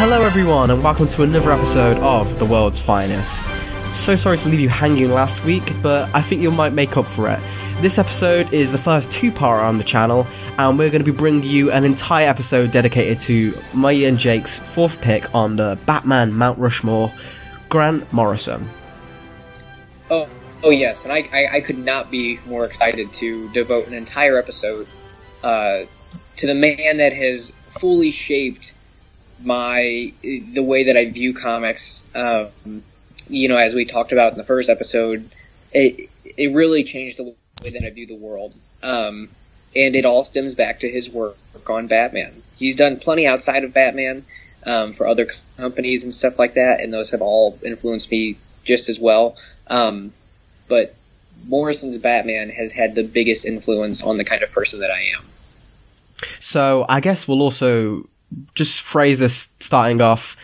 Hello everyone and welcome to another episode of The World's Finest. So sorry to leave you hanging last week, but I think you might make up for it. This episode is the first two-parter on the channel, and we're going to be bringing you an entire episode dedicated to my and Jake's fourth pick on the Batman Mount Rushmore, Grant Morrison. Oh yes, and I could not be more excited to devote an entire episode to the man that has fully shaped the way that I view comics. As we talked about in the first episode, it really changed the way that I view the world. And it all stems back to his work on Batman. He's done plenty outside of Batman for other companies and stuff like that, and those have all influenced me just as well. But Morrison's Batman has had the biggest influence on the kind of person that I am. So I guess we'll also just phrase this starting off.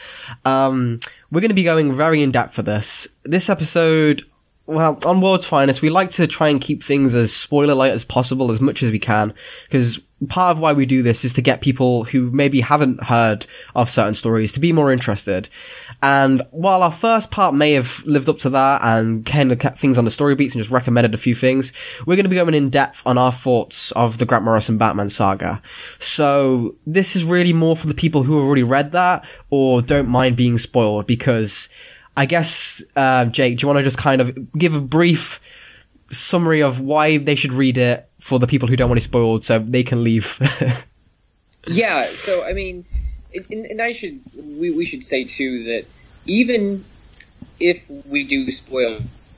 We're going to be going very in-depth for this. This episode, well, on World's Finest, we like to try and keep things as spoiler-light as possible, as much as we can, because part of why we do this is to get people who maybe haven't heard of certain stories to be more interested. And while our first part may have lived up to that and kind of kept things on the story beats and just recommended a few things, we're going to be going in depth on our thoughts of the Grant Morrison Batman saga. So this is really more for the people who have already read that or don't mind being spoiled, because I guess, Jake, do you want to just kind of give a brief summary of why they should read it for the people who don't want it spoiled so they can leave? Yeah, so, I mean, we should say, too, that even if we do spoil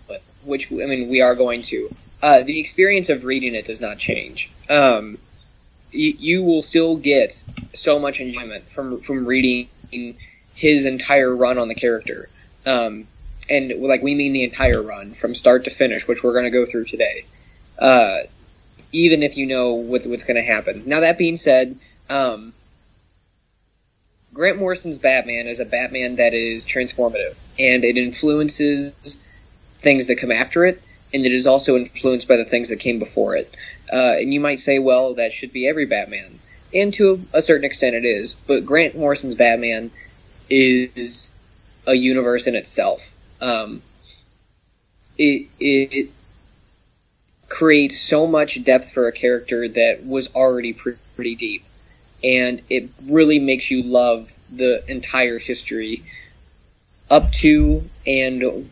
it, which, I mean, we are going to, the experience of reading it does not change. You will still get so much enjoyment from reading his entire run on the character. And we mean the entire run from start to finish, which we're going to go through today. Even if you know what's going to happen. Now, that being said, Grant Morrison's Batman is a Batman that is transformative, and it influences things that come after it, and it is also influenced by the things that came before it. And you might say, well, that should be every Batman. And to a certain extent it is, but Grant Morrison's Batman is a universe in itself. It creates so much depth for a character that was already pretty deep, and it really makes you love the entire history up to and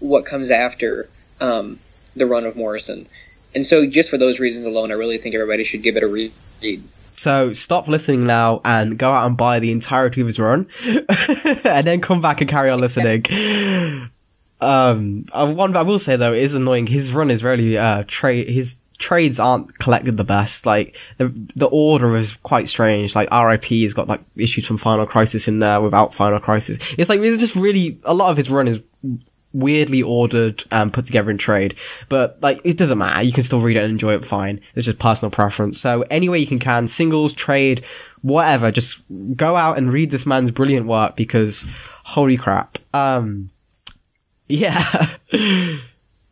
what comes after the run of Morrison. And so just for those reasons alone, I really think everybody should give it a read. So stop listening now and go out and buy the entirety of his run, and then come back and carry on listening. One I will say though, it is annoying. His run is really his trades aren't collected the best. Like the order is quite strange. Like R.I.P. has got like issues from Final Crisis in there without Final Crisis. It's just really a lot of his run is weirdly ordered and put together in trade, but like it doesn't matter, you can still read it and enjoy it fine. It's just personal preference. So any way you can, singles, trade, whatever, just go out and read this man's brilliant work, because holy crap. Yeah.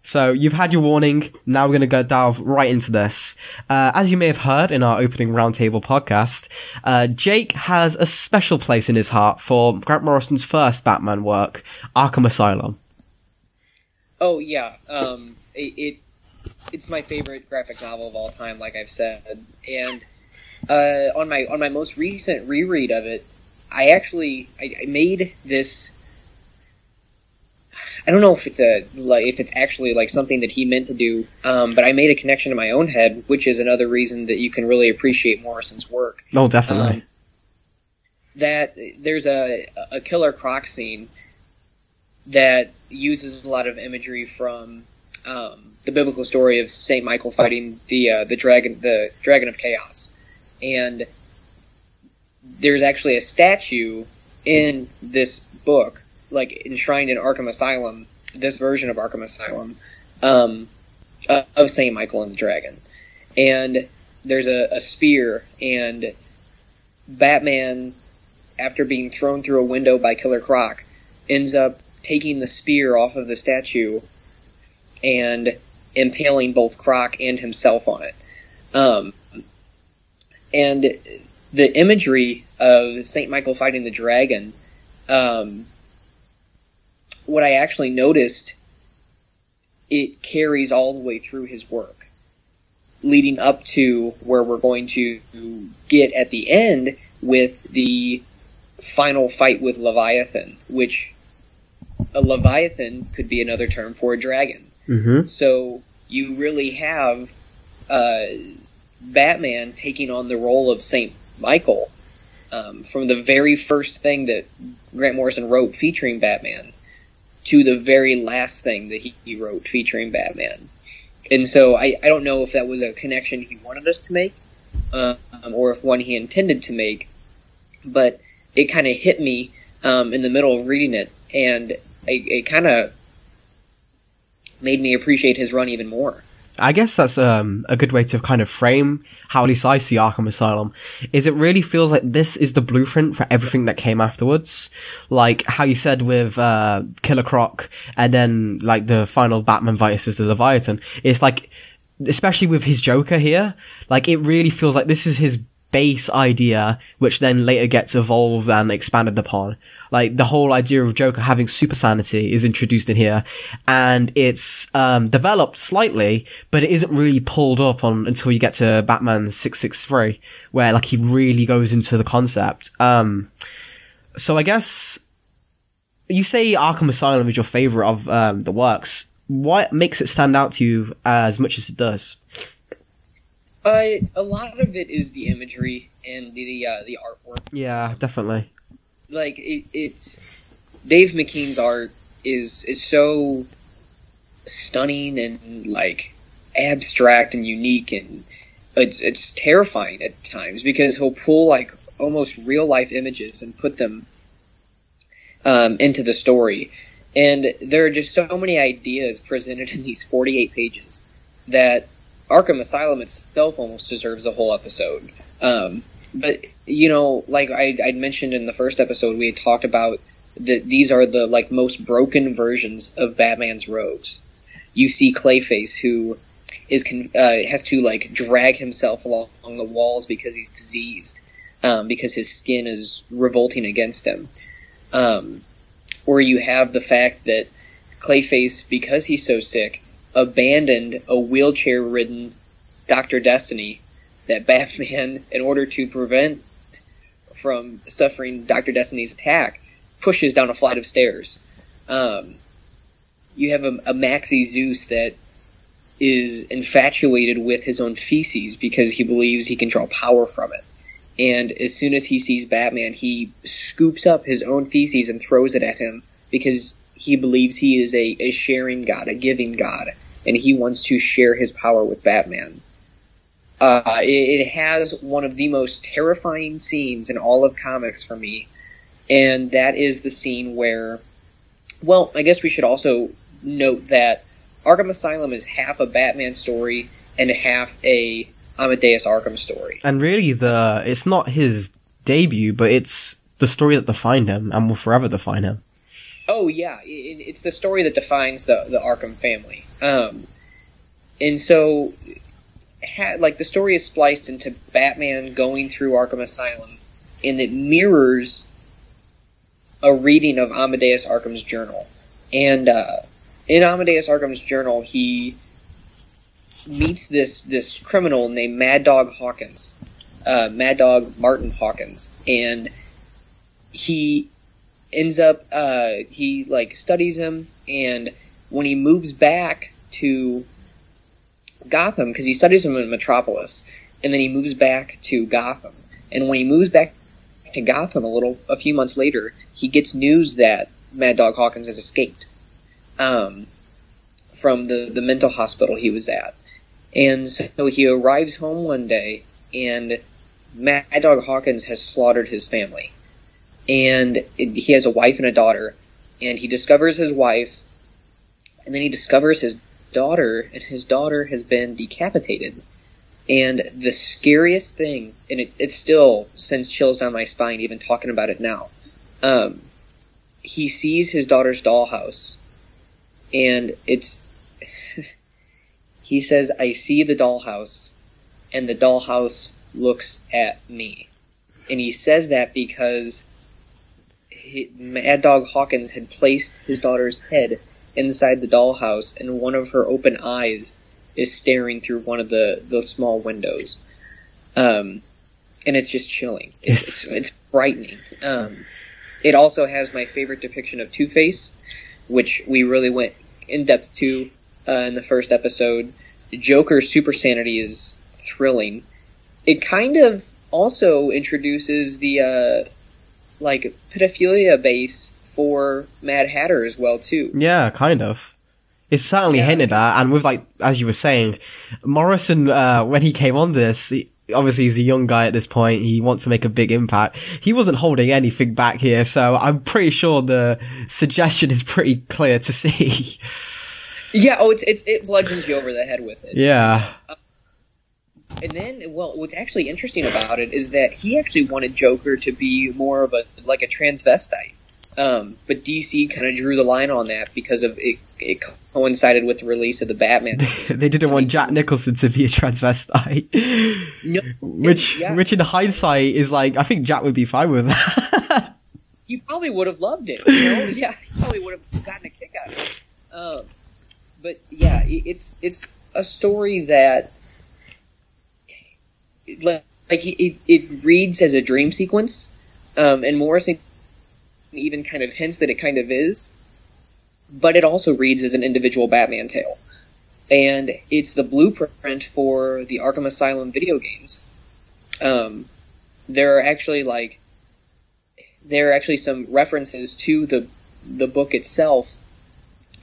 So you've had your warning, now we're going to delve right into this. As you may have heard in our opening roundtable podcast, Jake has a special place in his heart for Grant Morrison's first Batman work, Arkham Asylum. Oh yeah, it's my favorite graphic novel of all time, like I've said. And on my most recent reread of it, I made this. I don't know if it's actually like something that he meant to do, but I made a connection in my own head, which is another reason that you can really appreciate Morrison's work. Oh, definitely. That there's a Killer Croc scene that uses a lot of imagery from the biblical story of Saint Michael fighting the dragon of chaos, and there's actually a statue in this book, like enshrined in Arkham Asylum, this version of Arkham Asylum, of Saint Michael and the dragon, and there's a spear, and Batman, after being thrown through a window by Killer Croc, ends up taking the spear off of the statue and impaling both Croc and himself on it. And the imagery of Saint Michael fighting the dragon, what I actually noticed, it carries all the way through his work, leading up to where we're going to get at the end with the final fight with Leviathan, which a Leviathan could be another term for a dragon. Mm-hmm. So you really have Batman taking on the role of Saint Michael from the very first thing that Grant Morrison wrote featuring Batman to the very last thing that he wrote featuring Batman. And so I don't know if that was a connection he wanted us to make or if one he intended to make, but it kind of hit me in the middle of reading it, and it kind of made me appreciate his run even more. I guess that's a good way to kind of frame how at least I see Arkham Asylum, is it really feels like this is the blueprint for everything that came afterwards. Like how you said with Killer Croc, and then like the final Batman versus the Leviathan. It's like, especially with his Joker here, like it really feels like this is his base idea, which then later gets evolved and expanded upon. Like the whole idea of Joker having super sanity is introduced in here, and it's developed slightly, but it isn't really pulled up on until you get to Batman 663, where like he really goes into the concept. So I guess you say Arkham Asylum is your favorite of the works. What makes it stand out to you as much as it does? A lot of it is the imagery and the artwork. Yeah, definitely. Like it's Dave McKean's art is so stunning and like abstract and unique, and it's terrifying at times because he'll pull like almost real life images and put them into the story, and there are just so many ideas presented in these 48 pages that Arkham Asylum itself almost deserves a whole episode. But, you know, like I'd mentioned in the first episode, we had talked about that these are the, like, most broken versions of Batman's rogues. You see Clayface, who is has to, like, drag himself along the walls because he's diseased, because his skin is revolting against him. Or you have the fact that Clayface, because he's so sick, abandoned a wheelchair-ridden Dr. Destiny that Batman, in order to prevent from suffering Dr. Destiny's attack, pushes down a flight of stairs. You have a Maxi Zeus that is infatuated with his own feces because he believes he can draw power from it. And as soon as he sees Batman, he scoops up his own feces and throws it at him because he believes he is a sharing god, a giving god, and he wants to share his power with Batman. It has one of the most terrifying scenes in all of comics for me, and that is the scene where, well, I guess we should also note that Arkham Asylum is half a Batman story and half a Amadeus Arkham story. And really, it's not his debut, but it's the story that defined him and will forever define him. Oh, yeah. It's the story that defines the Arkham family. And so, like, the story is spliced into Batman going through Arkham Asylum, and it mirrors a reading of Amadeus Arkham's journal. And in Amadeus Arkham's journal, he meets this criminal named Mad Dog Hawkins, Mad Dog Martin Hawkins, and he ends up he like studies him, and when he moves back to Gotham, because he studies him in Metropolis, and then he moves back to Gotham, and when he moves back to Gotham a few months later, he gets news that Mad Dog Hawkins has escaped from the mental hospital he was at. And so he arrives home one day, and Mad Dog Hawkins has slaughtered his family. And he has a wife and a daughter, and he discovers his wife, and then he discovers his daughter, and his daughter has been decapitated. And the scariest thing, and it still sends chills down my spine even talking about it now, he sees his daughter's dollhouse, and he says, "I see the dollhouse, and the dollhouse looks at me." And he says that because Mad Dog Hawkins had placed his daughter's head inside the dollhouse, and one of her open eyes is staring through one of the small windows. And it's just chilling. It's frightening. It also has my favorite depiction of Two-Face, which we really went in depth to in the first episode. Joker's super sanity is thrilling. It kind of also introduces the pedophilia base for Mad Hatter as well too. Yeah, kind of. It's certainly hinted at, and with, like, as you were saying, Morrison, when he came on this, obviously he's a young guy at this point, he wants to make a big impact. He wasn't holding anything back here, so I'm pretty sure the suggestion is pretty clear to see. Yeah, it bludgeons you over the head with it. Yeah. And then, well, what's actually interesting about it is that he actually wanted Joker to be more of a transvestite. But DC kind of drew the line on that because of it coincided with the release of the Batman. They didn't want Jack Nicholson to be a transvestite. No, which in hindsight is like, I think Jack would be fine with that. He probably would have loved it, you know? Yeah, he probably would have gotten a kick out of it. But yeah, it's a story that it reads as a dream sequence, and Morrison even kind of hints that it kind of is, but it also reads as an individual Batman tale. And it's the blueprint for the Arkham Asylum video games. There are actually some references to the book itself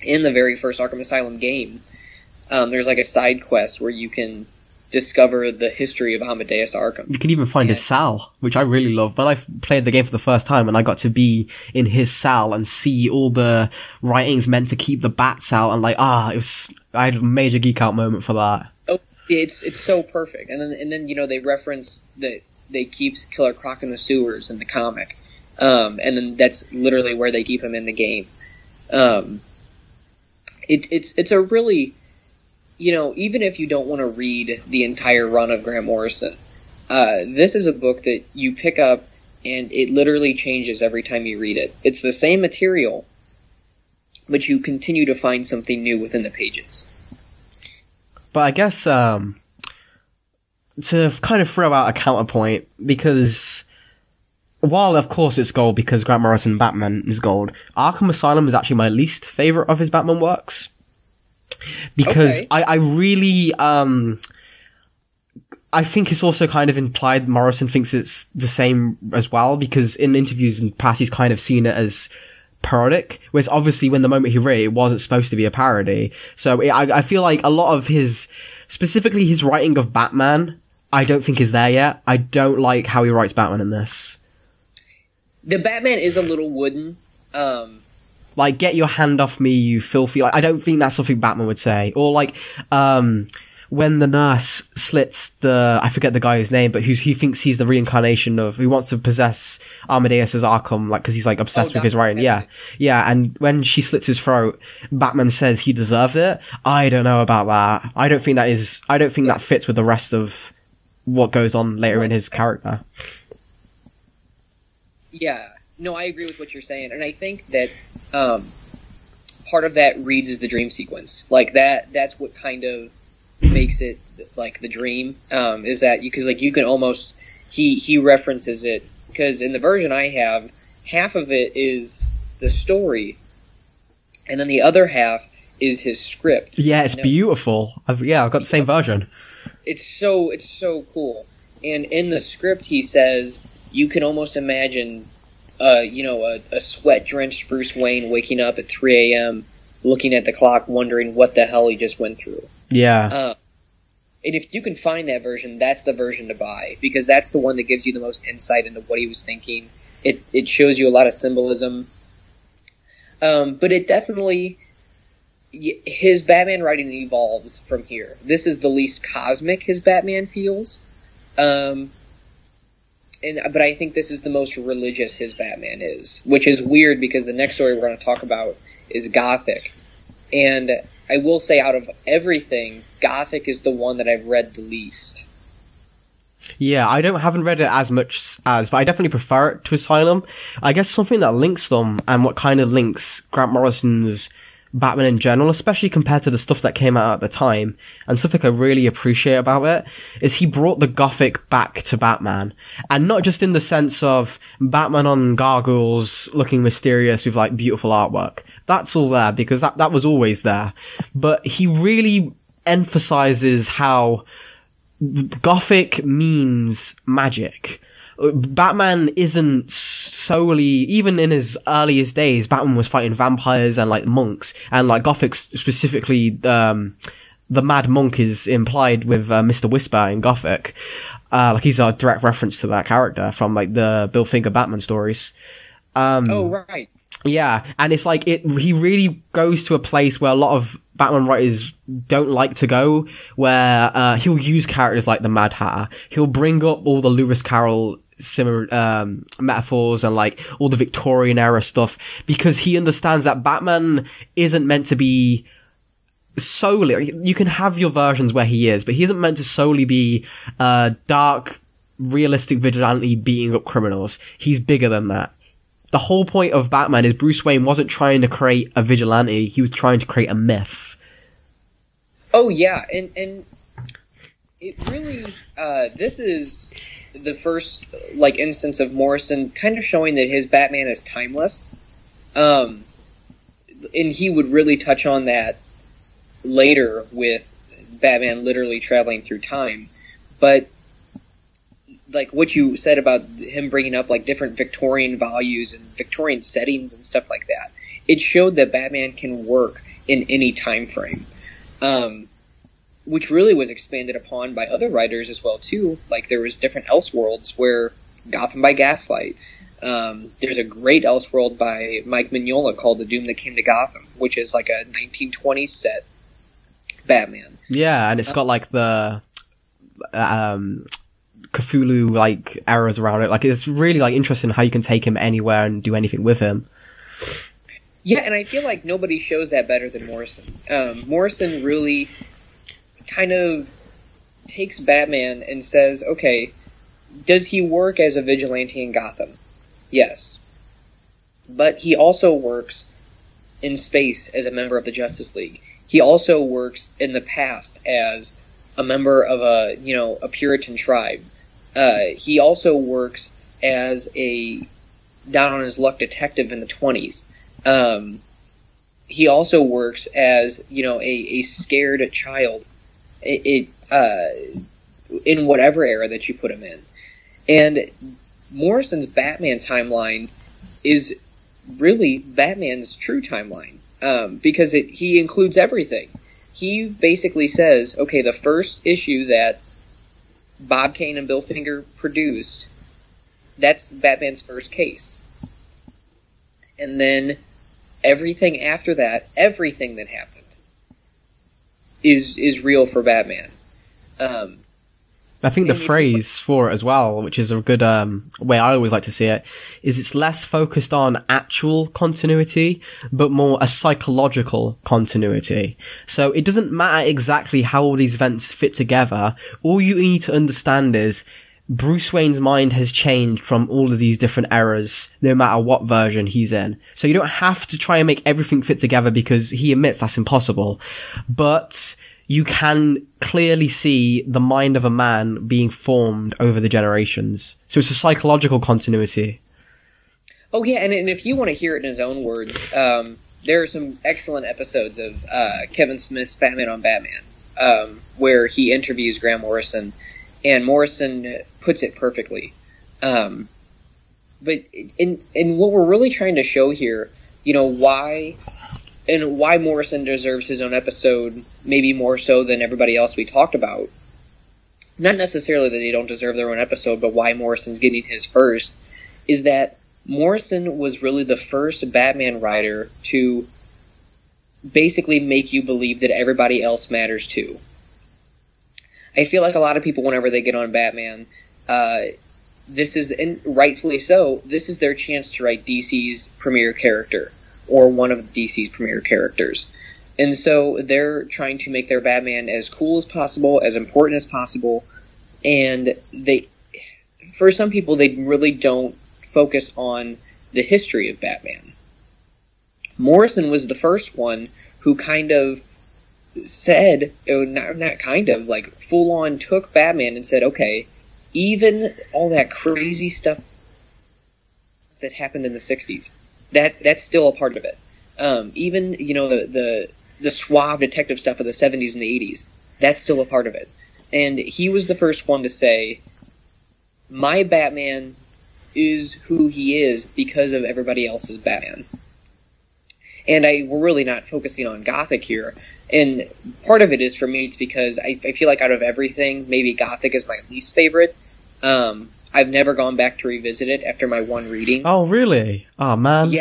in the very first Arkham Asylum game. There's like a side quest where you can discover the history of Amadeus Arkham. You can even find his cell, which I really love. When I played the game for the first time and I got to be in his cell and see all the writings meant to keep the bat cell, and I had a major geek out moment for that. Oh, it's so perfect. And then you know, they reference that they keep Killer Croc in the sewers in the comic. And then that's literally where they keep him in the game. It's a really, you know, even if you don't want to read the entire run of Grant Morrison, this is a book that you pick up and it literally changes every time you read it. It's the same material, but you continue to find something new within the pages. But I guess to kind of throw out a counterpoint, because while of course it's gold because Grant Morrison Batman is gold, Arkham Asylum is actually my least favourite of his Batman works. Because I really, I think it's also kind of implied Morrison thinks it's the same as well, because in interviews in the past he's kind of seen it as parodic, whereas obviously when the moment he wrote it wasn't supposed to be a parody. So I feel like a lot of specifically his writing of Batman, I don't think is there yet. I don't like how he writes Batman in this. The Batman is a little wooden. Like, get your hand off me, you filthy... Like, I don't think that's something Batman would say. Or, like, when the nurse slits I forget the guy's name, but he thinks he's the reincarnation of... He wants to possess Amadeus as Arkham, like, because he's, like, obsessed with his writing. Yeah. Yeah, and when she slits his throat, Batman says he deserves it. I don't know about that. I don't think that fits with the rest of what goes on later in his character. Yeah. No, I agree with what you're saying, and I think that part of that reads as the dream sequence. Like, that's what kind of makes it, like, the dream, is that, because, like, you can almost, he references it, because in the version I have, half of it is the story, and then the other half is his script. Yeah, it's beautiful. I've got the same version. It's so cool. And in the script he says, you can almost imagine... a sweat-drenched Bruce Wayne waking up at 3 a.m., looking at the clock, wondering what the hell he just went through. Yeah. And if you can find that version, that's the version to buy, because that's the one that gives you the most insight into what he was thinking. It shows you a lot of symbolism. But it definitely... His Batman writing evolves from here. This is the least cosmic his Batman feels. But I think this is the most religious his Batman is, which is weird because the next story we're going to talk about is Gothic. And I will say, out of everything, Gothic is the one that I've read the least. Yeah, haven't read it as much as, but I definitely prefer it to Asylum. I guess something that links them, and what kind of links Grant Morrison's Batman in general, especially compared to the stuff that came out at the time, and something I really appreciate about it, is he brought the Gothic back to Batman. And not just in the sense of Batman on gargoyles looking mysterious with like beautiful artwork. That's all there, because that was always there. But he really emphasizes how Gothic means magic. Batman isn't solely, even in his earliest days, Batman was fighting vampires and like monks, and like Gothic specifically, the Mad Monk is implied with Mr. Whisper in Gothic. Like he's a direct reference to that character from like the Bill Finger Batman stories. Oh, right. Yeah, and it's like he really goes to a place where a lot of Batman writers don't like to go, where he'll use characters like the Mad Hatter. He'll bring up all the Lewis Carroll metaphors and like all the Victorian era stuff, because he understands that Batman isn't meant to be solely, you can have your versions where he is, but he isn't meant to solely be dark, realistic vigilante beating up criminals. He's bigger than that. The whole point of Batman is Bruce Wayne wasn't trying to create a vigilante, he was trying to create a myth. Oh yeah, and it really, this is the first like instance of Morrison kind of showing that his Batman is timeless. And he would really touch on that later with Batman literally traveling through time. But like what you said about him bringing up like different Victorian values and Victorian settings and stuff like that, it showed that Batman can work in any time frame, which really was expanded upon by other writers as well too. Like there was different Elseworlds where Gotham by Gaslight. There's a great Elseworld by Mike Mignola called The Doom That Came to Gotham, which is like a 1920s set Batman. Yeah, and it's got like the Cthulhu like eras around it. Like it's really like interesting how you can take him anywhere and do anything with him. Yeah, and I feel like nobody shows that better than Morrison. Morrison really kind of takes Batman and says, okay, does he work as a vigilante in Gotham? Yes. But he also works in space as a member of the Justice League. He also works in the past as a member of a Puritan tribe. He also works as a down on his luck detective in the 20s. He also works as, a scared child in whatever era that you put him in. And Morrison's Batman timeline is really Batman's true timeline, because he includes everything. He basically says, okay, the first issue that Bob Kane and Bill Finger produced, that's Batman's first case. And then everything after that, everything that happened, is real for Batman. I think the phrase for it as well, which is a good way I always like to see it, is it's less focused on actual continuity, but more a psychological continuity. So it doesn't matter exactly how all these events fit together. All you need to understand is Bruce Wayne's mind has changed from all of these different eras, no matter what version he's in. So you don't have to try and make everything fit together, because he admits that's impossible. But you can clearly see the mind of a man being formed over the generations. So it's a psychological continuity. Oh yeah, and if you want to hear it in his own words, there are some excellent episodes of Kevin Smith's Batman on Batman, where he interviews Grant Morrison, and Morrison puts it perfectly. But in what we're really trying to show here, why Morrison deserves his own episode, maybe more so than everybody else we talked about. Not necessarily that they don't deserve their own episode, but why Morrison's getting his first, is that Morrison was really the first Batman writer to basically make you believe that everybody else matters too. I feel like a lot of people, whenever they get on Batman, this is, and rightfully so, this is their chance to write DC's premier character, or one of DC's premier characters. And so they're trying to make their Batman as cool as possible, as important as possible, And for some people, they really don't focus on the history of Batman. Morrison was the first one who kind of said, not kind of, like full on took Batman and said, okay, even all that crazy stuff that happened in the 60s, that's still a part of it. Even, you know, the suave detective stuff of the 70s and the 80s, that's still a part of it. And he was the first one to say, my Batman is who he is because of everybody else's Batman. And we're really not focusing on Gothic here. And part of it is, for me, it's because I feel like out of everything, maybe Gothic is my least favorite. I've never gone back to revisit it after my one reading. Oh, really? Oh, man.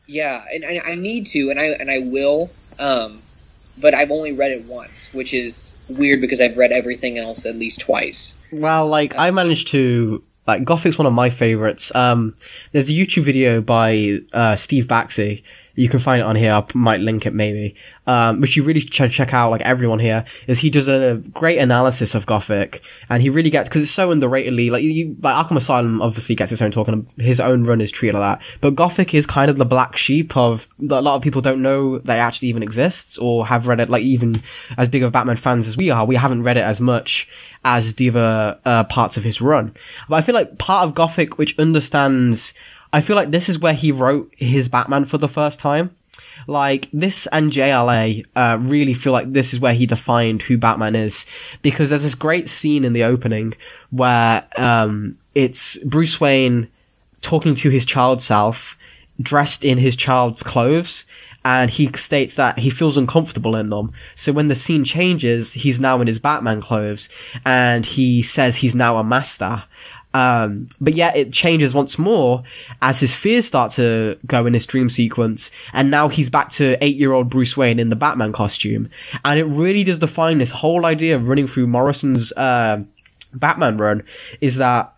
Yeah, and I need to, and I will, but I've only read it once, which is weird because I've read everything else at least twice. Well, like, I managed to... Like, Gothic's one of my favorites. There's a YouTube video by Steve Baxi. You can find it on here. I might link it maybe. Which you really should check out, like everyone here, is he does a great analysis of Gothic, and he really gets, because it's so underratedly, like Arkham Asylum obviously gets its own talk, and his own run is treated like that, but Gothic is kind of the black sheep of, that a lot of people don't know that it actually even exists, or have read it, like even as big of Batman fans as we are, we haven't read it as much as the other parts of his run. But I feel like part of Gothic which understands, I feel like this is where he wrote his Batman for the first time. Like, this and JLA really feel like this is where he defined who Batman is. Because there's this great scene in the opening where it's Bruce Wayne talking to his child self, dressed in his child's clothes, and he states that he feels uncomfortable in them. So when the scene changes, he's now in his Batman clothes, and he says he's now a master. But yet it changes once more as his fears start to go in this dream sequence, and now he's back to 8-year-old Bruce Wayne in the Batman costume. And it really does define this whole idea of running through Morrison's Batman run, is that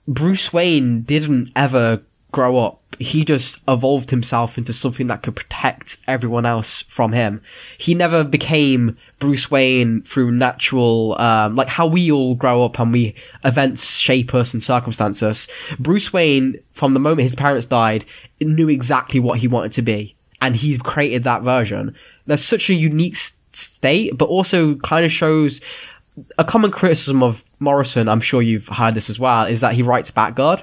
Bruce Wayne didn't ever grow up. He just evolved himself into something that could protect everyone else from him. He never became Bruce Wayne through natural, like how we all grow up and events shape us and circumstance us. Bruce Wayne, from the moment his parents died, knew exactly what he wanted to be. And he's created that version. There's such a unique state, but also kind of shows a common criticism of Morrison, I'm sure you've heard this as well, is that he writes Batgirl.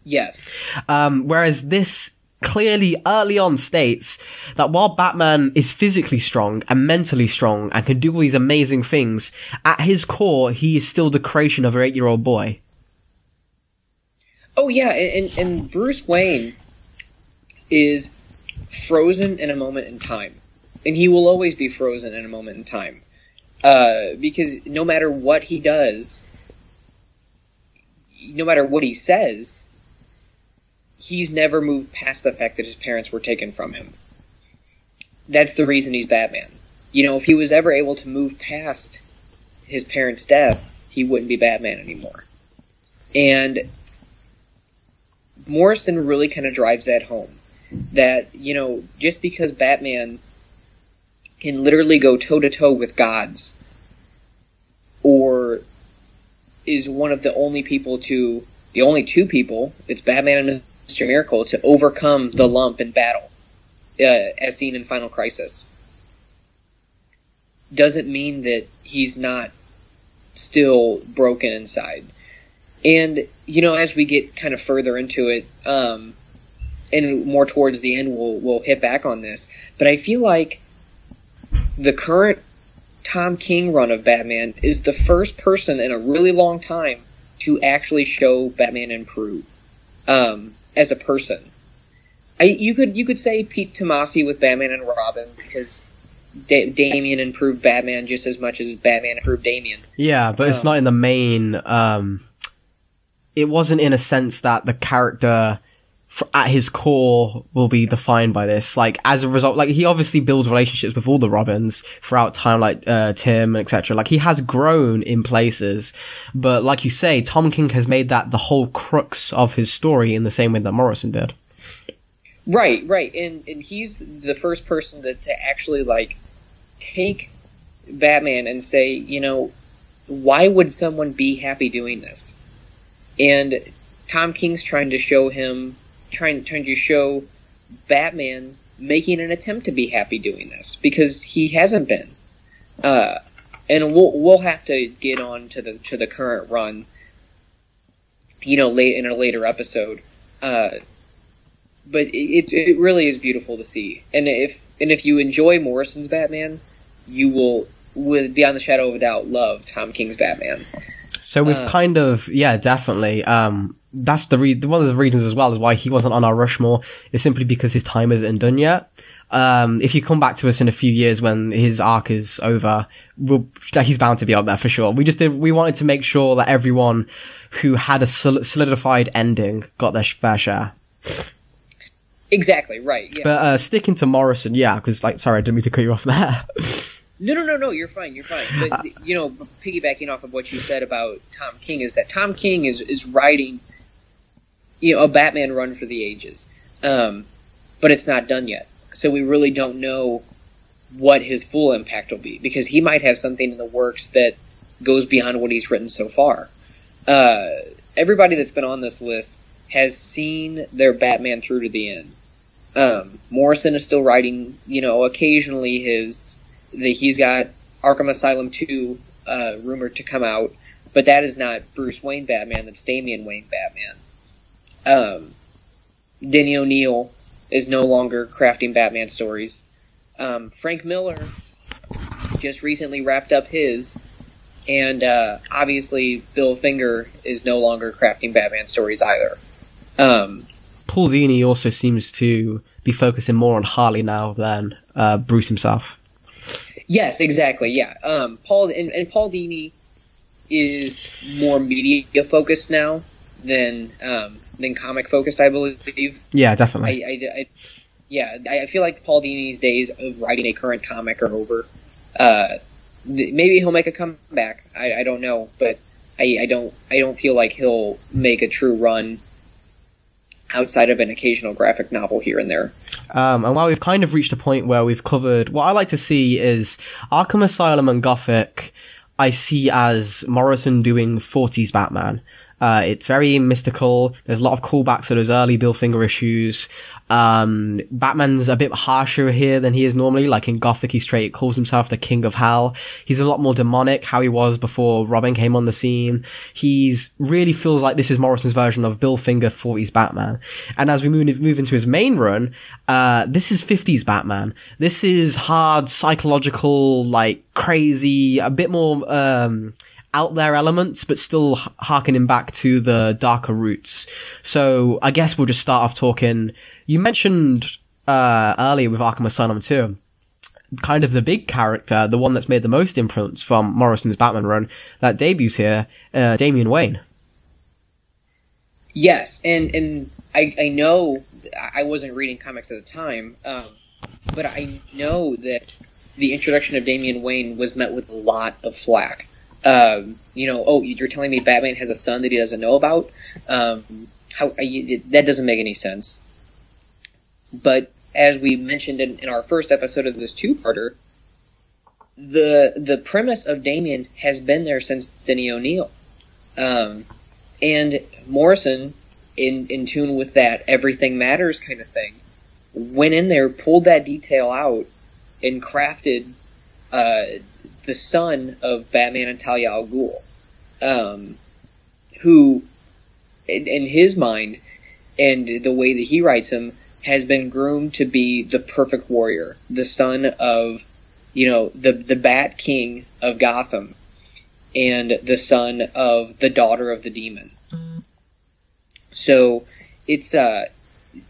Yes. Whereas this clearly early on states that while Batman is physically strong and mentally strong and can do all these amazing things, at his core, he is still the creation of an 8-year-old boy. Oh, yeah, and Bruce Wayne is frozen in a moment in time. And he will always be frozen in a moment in time. Because no matter what he does, no matter what he says, he's never moved past the fact that his parents were taken from him. That's the reason he's Batman. You know, if he was ever able to move past his parents' death, he wouldn't be Batman anymore. And Morrison really kind of drives that home. That, you know, just because Batman can literally go toe-to-toe with gods, or is one of the only two people, it's Batman and Mr. Miracle, to overcome the lump in battle, as seen in Final Crisis, doesn't mean that he's not still broken inside. And, you know, as we get kind of further into it, and more towards the end, we'll hit back on this, but I feel like the current Tom King run of Batman is the first person in a really long time to actually show Batman improve as a person. You could say Pete Tomasi with Batman and Robin, because Damian improved Batman just as much as Batman improved Damian. Yeah, but it's not in the main. It wasn't in a sense that the character at his core will be defined by this. Like, as a result, like, he obviously builds relationships with all the Robins throughout time, like Tim, etc. Like, he has grown in places, but like you say, Tom King has made that the whole crux of his story in the same way that Morrison did. Right, and he's the first person to actually, like, take Batman and say, you know, why would someone be happy doing this? And Tom King's trying to show Batman making an attempt to be happy doing this, because he hasn't been. And we'll have to get on to the current run, late in a later episode. But it really is beautiful to see. And if you enjoy Morrison's Batman, you will, beyond the shadow of a doubt, love Tom King's Batman. So we've definitely. That's one of the reasons as well is why he wasn't on our Rushmore, is simply because his time isn't done yet. If you come back to us in a few years when his arc is over, he's bound to be up there for sure. We wanted to make sure that everyone who had a solidified ending got their fair share. Exactly, right, yeah. But sticking to Morrison, because, sorry, I didn't mean to cut you off there. No, you're fine. But, piggybacking off of what you said about Tom King, is that Tom King is writing, a Batman run for the ages. But it's not done yet. So we really don't know what his full impact will be, because he might have something in the works that goes beyond what he's written so far. Everybody that's been on this list has seen their Batman through to the end. Morrison is still writing, occasionally he's got Arkham Asylum 2 rumored to come out, but that is not Bruce Wayne Batman, that's Damian Wayne Batman. Denny O'Neil is no longer crafting Batman stories. Frank Miller just recently wrapped up his, and obviously Bill Finger is no longer crafting Batman stories either. Paul Dini also seems to be focusing more on Harley now than Bruce himself. Yes, exactly. Yeah, Paul Dini is more media focused now than comic focused, I believe. Yeah, definitely. I feel like Paul Dini's days of writing a current comic are over. Maybe he'll make a comeback. I don't know, but I don't feel like he'll make a true run outside of an occasional graphic novel here and there. And while we've kind of reached a point where we've covered, what I like to see is Arkham Asylum and Gothic, I see as Morrison doing 40s Batman. It's very mystical. There's a lot of callbacks to those early Bill Finger issues. Batman's a bit harsher here than he is normally. Like in Gothic, he straight calls himself the King of Hell. He's a lot more demonic, how he was before Robin came on the scene. He's really feels like this is Morrison's version of Bill Finger 40s Batman. And as we move into his main run, this is 50s Batman. This is hard, psychological, crazy, a bit more, out there elements, but still harkening back to the darker roots. So I guess we'll just start off talking. You mentioned earlier with Arkham Asylum 2, kind of the big character, the one that's made the most influence from Morrison's Batman run that debuts here, Damian Wayne. Yes, and I know I wasn't reading comics at the time, but I know that the introduction of Damian Wayne was met with a lot of flack. You're telling me Batman has a son that he doesn't know about? That doesn't make any sense. But as we mentioned in our first episode of this two-parter, the premise of Damian has been there since Denny O'Neil. And Morrison, in tune with that everything matters kind of thing, went in there, pulled that detail out, and crafted the son of Batman and Talia al Ghul, who, in his mind, and the way that he writes him, has been groomed to be the perfect warrior, the son of, the Bat King of Gotham, and the son of the daughter of the demon. So, it's, and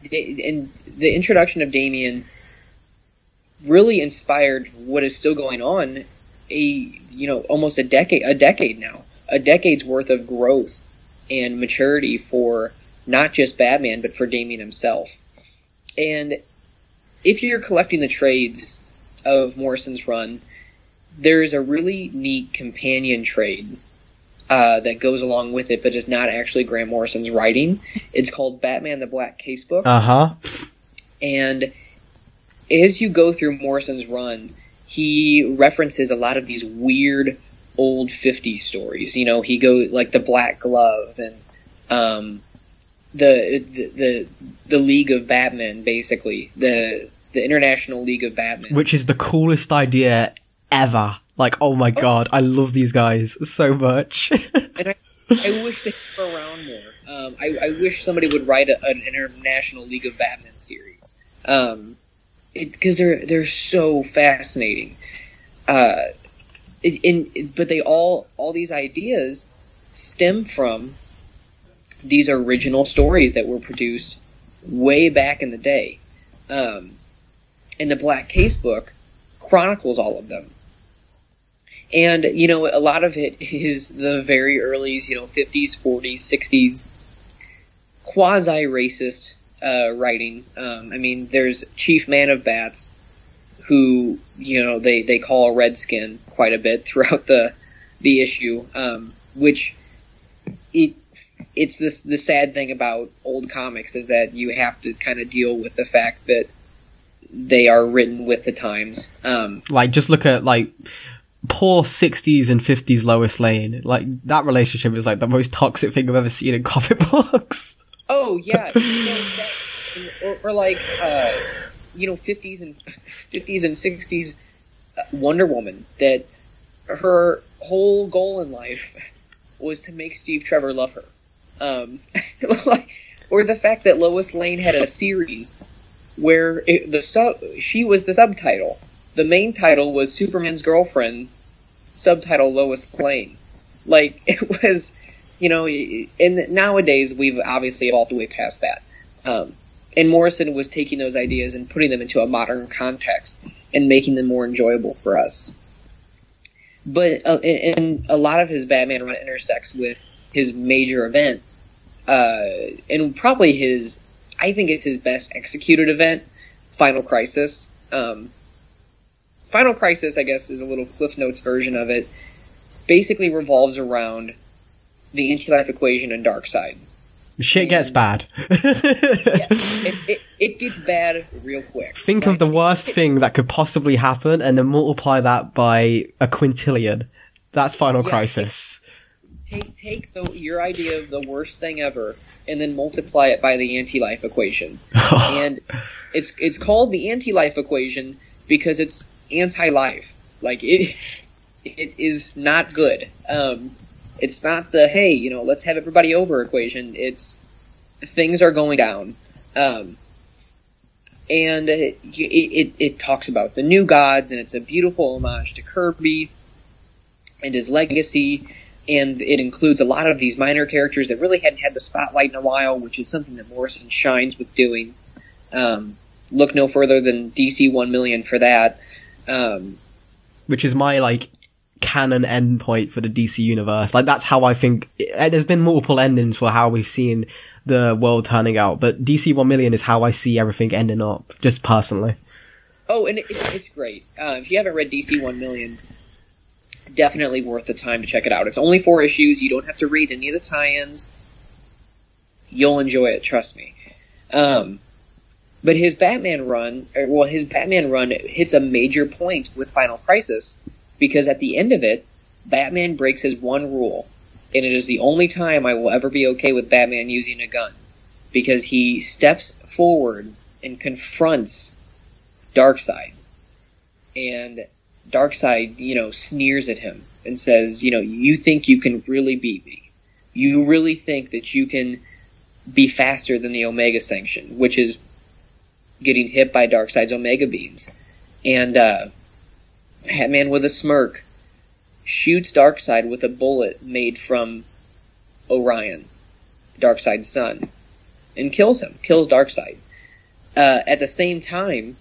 the introduction of Damian really inspired what is still going on, almost a decade now, a decade's worth of growth and maturity for not just Batman, but for Damian himself. And if you're collecting the trades of Morrison's run, there's a really neat companion trade that goes along with it, but is not actually Grant Morrison's writing. It's called Batman the Black Casebook. Uh-huh. And as you go through Morrison's run, he references a lot of these weird old 50s stories. You know, he goes like the Black Glove and the League of Batmen, basically the International League of Batmen, which is the coolest idea ever. Like, oh my god, I love these guys so much. And I wish they were around more. I wish somebody would write an International League of Batman series, because they're so fascinating. But they all these ideas stem from these original stories that were produced way back in the day. And the Black Case book chronicles all of them. And, you know, a lot of it is the very early, 50s, 40s, 60s, quasi-racist writing. I mean, there's Chief Man of Bats, who, they call Redskin quite a bit throughout the issue, which it's the sad thing about old comics is that you have to kind of deal with the fact that they are written with the times. Just look at, poor 60s and 50s Lois Lane. That relationship is, the most toxic thing I've ever seen in comic books. Oh, yeah. Or 50s and 60s Wonder Woman, that her whole goal in life was to make Steve Trevor love her. Or the fact that Lois Lane had a series where she was the subtitle. The main title was Superman's Girlfriend, subtitle Lois Lane. It was, and nowadays we've obviously evolved way past that. And Morrison was taking those ideas and putting them into a modern context and making them more enjoyable for us. But and a lot of his Batman run intersects with his major event, and probably I think it's his best executed event, Final Crisis. Final Crisis, I guess, is a little Cliff Notes version of it. Basically revolves around the anti-life equation and Darkseid. Shit gets bad. It gets bad real quick. Think of the worst thing that could possibly happen and then multiply that by a quintillion. That's Final Crisis. Take your idea of the worst thing ever and then multiply it by the anti-life equation. And it's called the anti-life equation because it's anti-life. It is not good. It's not the, hey, let's have everybody over equation. It's things are going down. And it talks about the new gods, and it's a beautiful homage to Kirby and his legacy, and it includes a lot of these minor characters that really hadn't had the spotlight in a while, which is something that Morrison shines with doing. Look no further than DC 1 million for that. Which is my, canon endpoint for the DC universe. That's how I think... There's been multiple endings for how we've seen the world turning out, but DC 1 million is how I see everything ending up, just personally. Oh, and it's great. If you haven't read DC 1 million, definitely worth the time to check it out. It's only 4 issues. You don't have to read any of the tie-ins. You'll enjoy it, trust me. But his Batman run hits a major point with Final Crisis, because at the end of it, Batman breaks his one rule, and it is the only time I will ever be okay with Batman using a gun, because he steps forward and confronts Darkseid, and Darkseid, sneers at him and says, you think you can really beat me? You really think that you can be faster than the Omega Sanction, which is getting hit by Darkseid's Omega beams. And Batman, with a smirk, shoots Darkseid with a bullet made from Orion, Darkseid's son, and kills Darkseid. At the same time,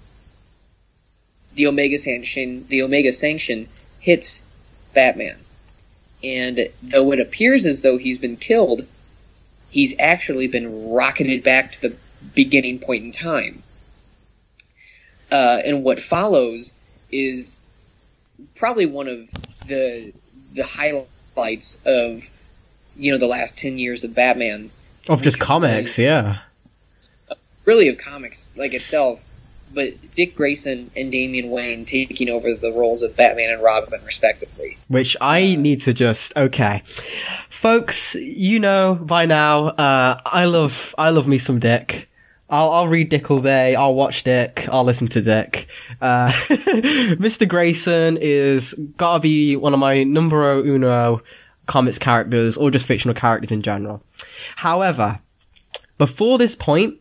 the Omega Sanction hits Batman. And though it appears as though he's been killed, he's actually been rocketed back to the beginning point in time. And what follows is probably one of the highlights of the last 10 years of Batman. Of just comics, yeah. Really of comics, itself. But Dick Grayson and Damian Wayne taking over the roles of Batman and Robin, respectively. which I need to just... Okay. Folks, you know by now, I love me some Dick. I'll read Dick all day, I'll watch Dick, I'll listen to Dick. Mr. Grayson is gotta be one of my numero uno comics characters, or just fictional characters in general. However, before this point,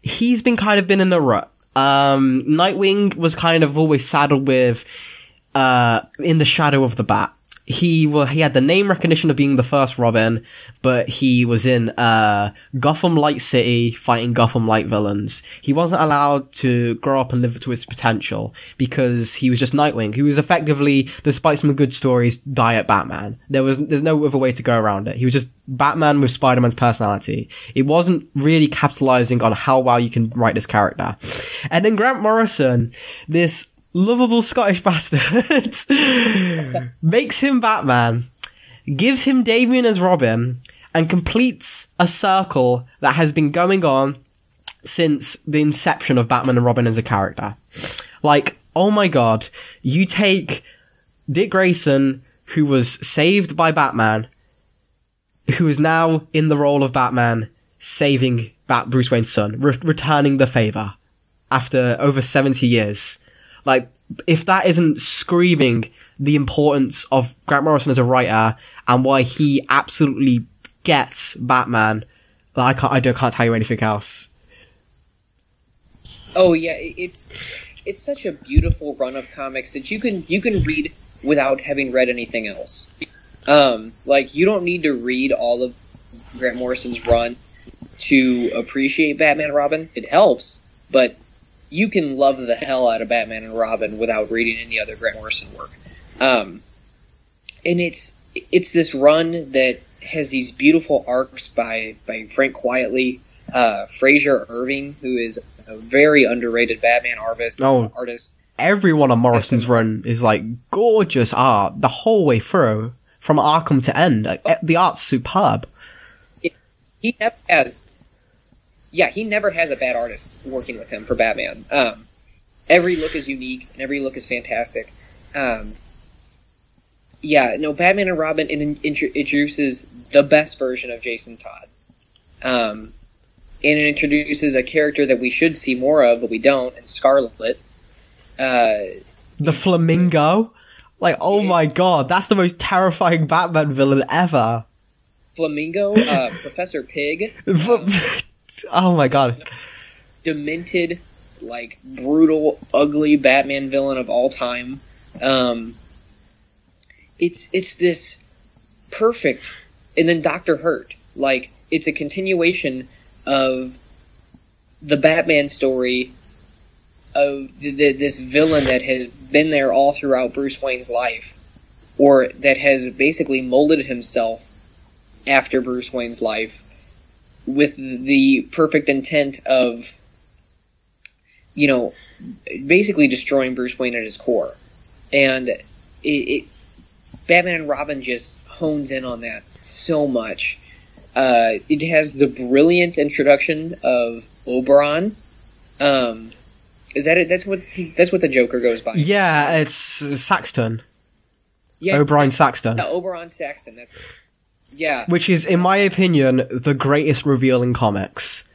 he's been in a rut. Nightwing was kind of always saddled with In the Shadow of the Bat. He had the name recognition of being the first Robin, but he was in Gotham Light City fighting Gotham Light villains. He wasn't allowed to grow up and live to his potential because he was just Nightwing. He was effectively, despite some good stories, Diet Batman. There's no other way to go around it. He was just Batman with Spider-Man's personality. It wasn't really capitalizing on how well you can write this character. And then Grant Morrison, this lovable Scottish bastard, makes him Batman, gives him Damian as Robin, and completes a circle that has been going on since the inception of Batman and Robin as a character. Like, oh my god, you take Dick Grayson, who was saved by Batman, who is now in the role of Batman, saving Bruce Wayne's son, returning the favor after over 70 years. Like, if that isn't screaming the importance of Grant Morrison as a writer and why he absolutely gets Batman, I can't tell you anything else. Oh yeah, it's such a beautiful run of comics that you can read without having read anything else. Like, you don't need to read all of Grant Morrison's run to appreciate Batman and Robin. It helps, but you can love the hell out of Batman and Robin without reading any other Grant Morrison work. And it's this run that has these beautiful arcs by Frank Quitely, Fraser Irving, who is a very underrated Batman artist. Everyone on Morrison's run is like gorgeous art the whole way through, from Arkham to end. The art's superb. He never has a bad artist working with him for Batman. Every look is unique, and every look is fantastic. Batman and Robin introduces the best version of Jason Todd. And it introduces a character that we should see more of, but we don't, and Scarlet. The Flamingo? Like, oh my god, that's the most terrifying Batman villain ever. Flamingo, Professor Pig. Oh my god. Demented, like, brutal, ugly Batman villain of all time. It's this perfect... And then Dr. Hurt. Like, it's a continuation of the Batman story of this villain that has been there all throughout Bruce Wayne's life, or that has basically molded himself after Bruce Wayne's life, with the perfect intent of, basically destroying Bruce Wayne at his core. And Batman and Robin just hones in on that so much. It has the brilliant introduction of Oberon. Is that it? That's what the Joker goes by. Yeah, it's Saxton. Yeah, Oberon Saxton. Yeah, Oberon Saxton. Yeah. Which is, in my opinion, the greatest reveal in comics.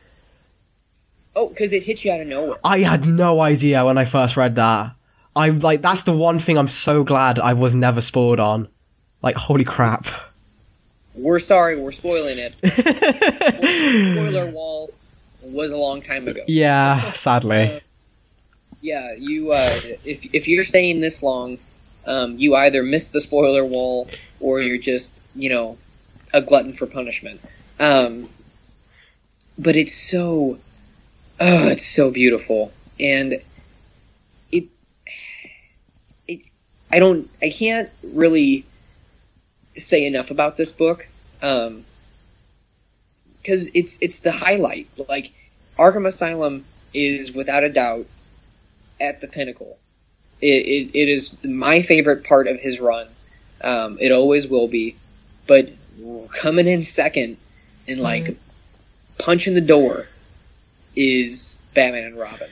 Oh, because it hits you out of nowhere. I had no idea when I first read that. I'm like, that's the one thing I'm so glad I was never spoiled on. Like, holy crap. We're sorry, we're spoiling it. Spoiler wall was a long time ago. Yeah, sadly. If you're staying this long, you either missed the spoiler wall or you're just, a glutton for punishment. But it's so beautiful. And I can't really say enough about this book, because it's the highlight. Like, Arkham Asylum is without a doubt at the pinnacle. It is my favorite part of his run. It always will be. But coming in second and punching the door is Batman and Robin.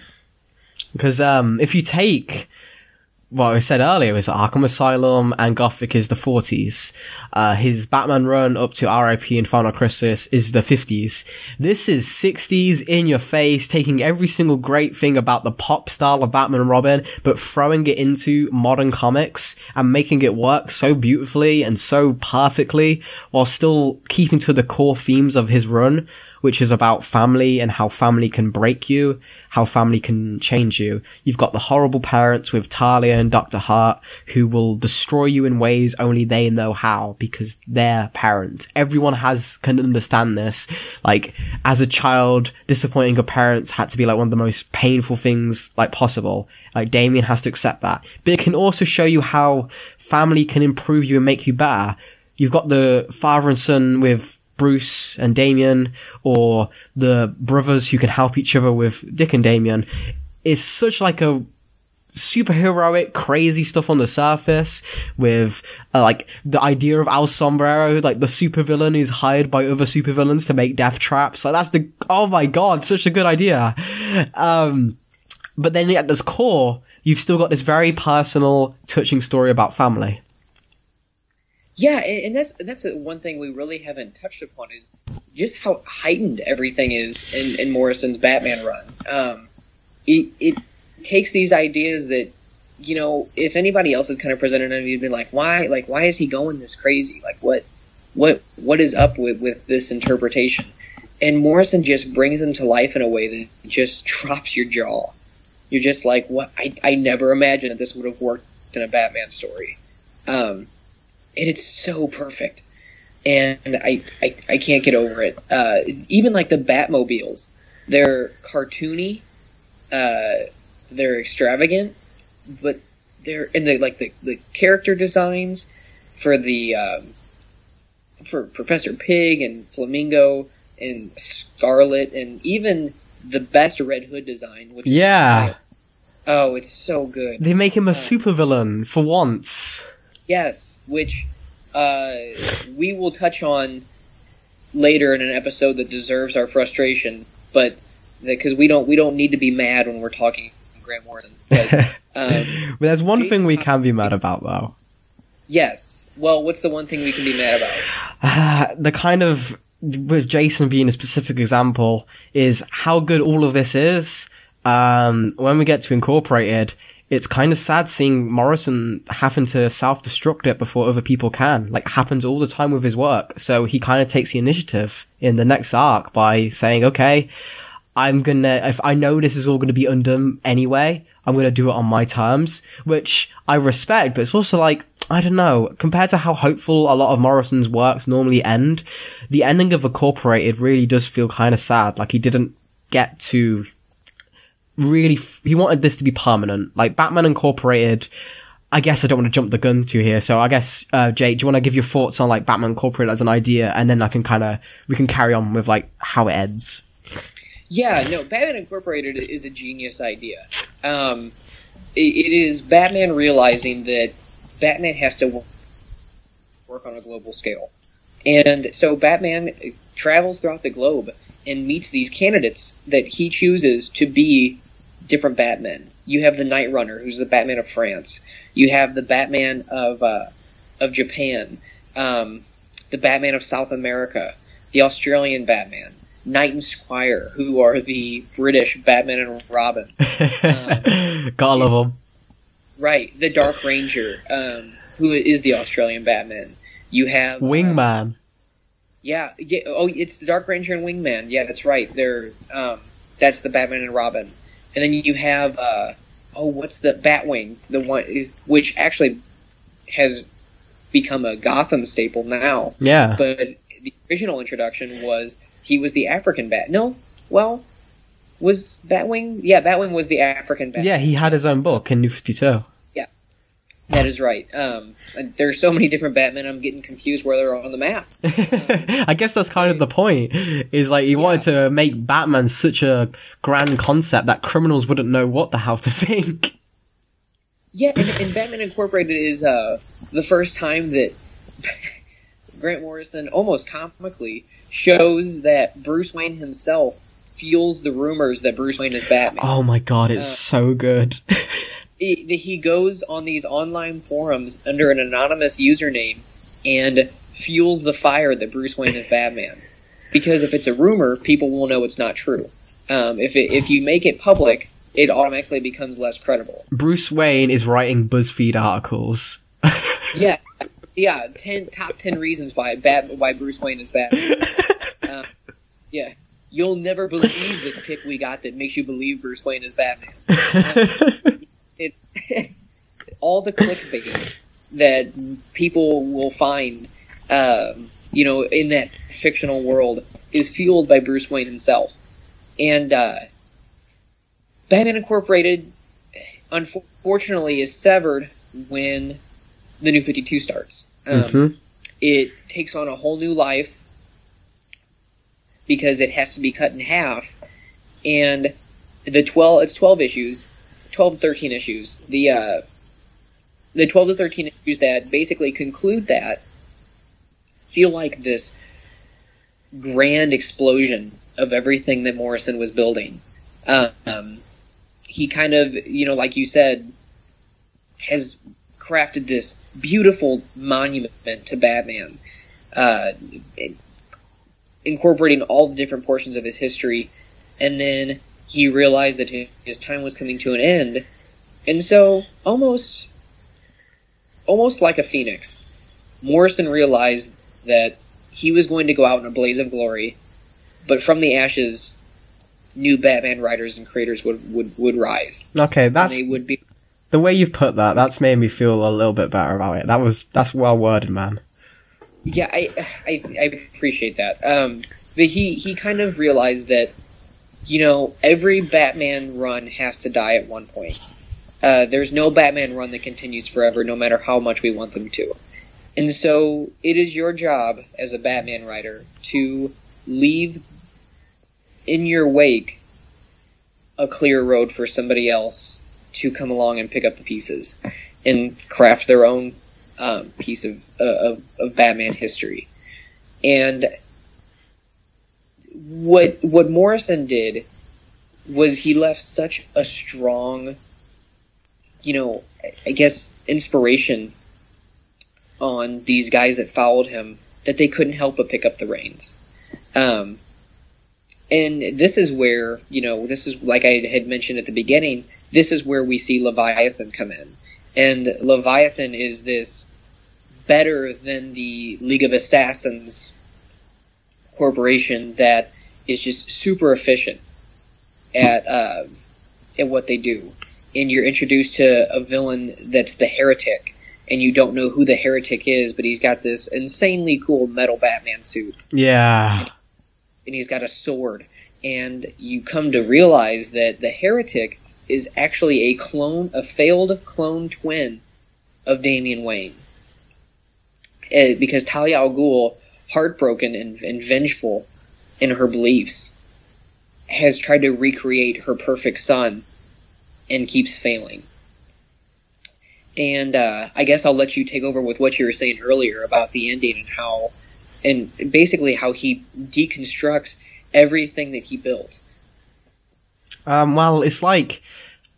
Because if you take what I said earlier is Arkham Asylum and Gothic is the 40s. His Batman run up to RIP and Final Crisis is the 50s. This is 60s in your face, taking every single great thing about the pop style of Batman and Robin, but throwing it into modern comics and making it work so beautifully and so perfectly, while still keeping to the core themes of his run, which is about family and how family can break you, how family can change you. You've got the horrible parents with Talia and Dr. Hart who will destroy you in ways only they know how because they're parents. Everyone can understand this. Like, as a child, disappointing your parents had to be like one of the most painful things like possible. Like, Damien has to accept that. But it can also show you how family can improve you and make you better. You've got the father and son with Bruce and Damian, or the brothers who can help each other with Dick and Damian. It's such like a superheroic, crazy stuff on the surface with like the idea of Al Sombrero, like the supervillain who's hired by other supervillains to make death traps. Like, that's oh my god, such a good idea. But then at this core, you've still got this very personal, touching story about family. Yeah, and that's one thing we really haven't touched upon is just how heightened everything is in Morrison's Batman run. It takes these ideas that, you know, if anybody else had kind of presented them, you'd be like, why is he going this crazy? Like, what is up with this interpretation? And Morrison just brings them to life in a way that just drops your jaw. You're just like, what? I never imagined that this would have worked in a Batman story. And it's so perfect, and I can't get over it. Even like the Batmobiles, they're cartoony, they're extravagant, but they're in the character designs for for Professor Pig and Flamingo and Scarlet, and even the best Red Hood design. Which oh, it's so good. They make him a supervillain for once. Yes, which we will touch on later in an episode that deserves our frustration, but because we don't need to be mad when we're talking Grant Morrison. But, but there's one thing we can be mad about, though. Yes. Well, what's the one thing we can be mad about? The kind of, with Jason being a specific example, is how good all of this is. When we get to Incorporated, it's kind of sad seeing Morrison having to self-destruct it before other people can. Like, happens all the time with his work. So he kind of takes the initiative in the next arc by saying, okay, if I know this is all going to be undone anyway, I'm going to do it on my terms, which I respect, but it's also like, I don't know, compared to how hopeful a lot of Morrison's works normally end, the ending of Incorporated really does feel kind of sad. Like, he didn't get to really, he wanted this to be permanent. Like, Batman Incorporated, I guess I don't want to jump the gun to here, so I guess, Jake, do you want to give your thoughts on, like, Batman Incorporated as an idea, and then we can carry on with, like, how it ends? Yeah, no, Batman Incorporated is a genius idea. It is Batman realizing that Batman has to work on a global scale. And so Batman travels throughout the globe and meets these candidates that he chooses to be different Batmen. You have the Night Runner, who's the Batman of France. You have the Batman of Japan, the Batman of South America, the Australian Batman, Knight and Squire, who are the British Batman and Robin. Gotta love them. Right. The Dark Ranger, who is the Australian Batman. You have... Wingman. Yeah. Oh, it's the Dark Ranger and Wingman. Yeah, that's right. That's the Batman and Robin. And then you have... what's the Batwing? The one which actually has become a Gotham staple now. Yeah. But the original introduction was... He was the African Bat. No? Well, was Batwing? Yeah, Batwing was the African Bat. Yeah, he had his own book in New 52. Yeah, that is right. There's so many different Batmen, I'm getting confused where they're on the map. I guess that's kind of the point, is like he wanted to make Batman such a grand concept that criminals wouldn't know what the hell to think. Yeah, and Batman Incorporated is the first time that Grant Morrison, almost comically, shows that Bruce Wayne himself fuels the rumors that Bruce Wayne is Batman. Oh my god, it's so good. he goes on these online forums under an anonymous username and fuels the fire that Bruce Wayne is Batman. Because if it's a rumor, people will know it's not true. If you make it public, it automatically becomes less credible. Bruce Wayne is writing BuzzFeed articles. Yeah, 10 reasons why Bruce Wayne is Batman. Yeah, you'll never believe this pic we got that makes you believe Bruce Wayne is Batman. It's all the clickbait that people will find, in that fictional world is fueled by Bruce Wayne himself. And Batman Incorporated, unfortunately, is severed when the New 52 starts. It takes on a whole new life because it has to be cut in half. And it's 12 issues, 12 to 13 issues. The 12 to 13 issues that basically conclude that feel like this grand explosion of everything that Morrison was building. He kind of, like you said, has crafted this beautiful monument to Batman, incorporating all the different portions of his history, and then he realized that his time was coming to an end, and so almost like a phoenix, Morrison realized that he was going to go out in a blaze of glory, but from the ashes, new Batman writers and creators would rise. Okay, they would be. The way you've put that, that's made me feel a little bit better about it. That's well worded, man. Yeah, I appreciate that. But he kind of realized that, every Batman run has to die at one point. There's no Batman run that continues forever, no matter how much we want them to. And so it is your job as a Batman writer to leave in your wake a clear road for somebody else to come along and pick up the pieces and craft their own piece of Batman history. And what Morrison did was he left such a strong, inspiration on these guys that followed him that they couldn't help but pick up the reins. And this is where, this is like I had mentioned at the beginning, this is where we see Leviathan come in. And Leviathan is this better than the League of Assassins corporation that is just super efficient at what they do. And you're introduced to a villain that's the Heretic, and you don't know who the Heretic is, but he's got this insanely cool metal Batman suit. Yeah. And he's got a sword. And you come to realize that the Heretic is actually a failed clone twin of Damian Wayne. Because Talia al Ghul, heartbroken and vengeful in her beliefs, has tried to recreate her perfect son and keeps failing. And I guess I'll let you take over with what you were saying earlier about the ending and basically how he deconstructs everything that he built. Well, it's like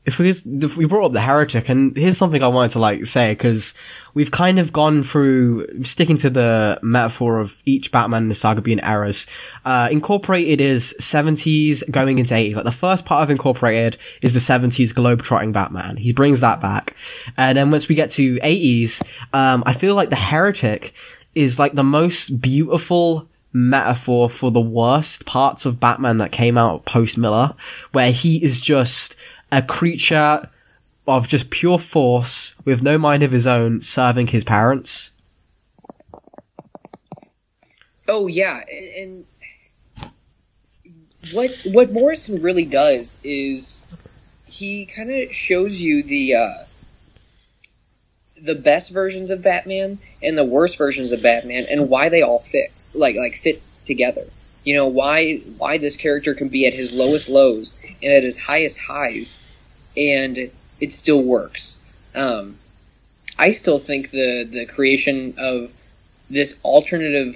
if we brought up the Heretic, and here's something I wanted to say, because we've kind of gone through, sticking to the metaphor of each Batman saga being eras. Incorporated is 70s going into 80s. Like the first part of Incorporated is the 70s globetrotting Batman. He brings that back. And then once we get to 80s, I feel like the Heretic is like the most beautiful metaphor for the worst parts of Batman that came out post Miller, where he is just a creature of just pure force with no mind of his own, serving his parents. Oh yeah, and what Morrison really does is he kind of shows you the best versions of Batman and the worst versions of Batman, and why they all fit together. Why this character can be at his lowest lows and at his highest highs, and it still works. I still think the creation of this alternative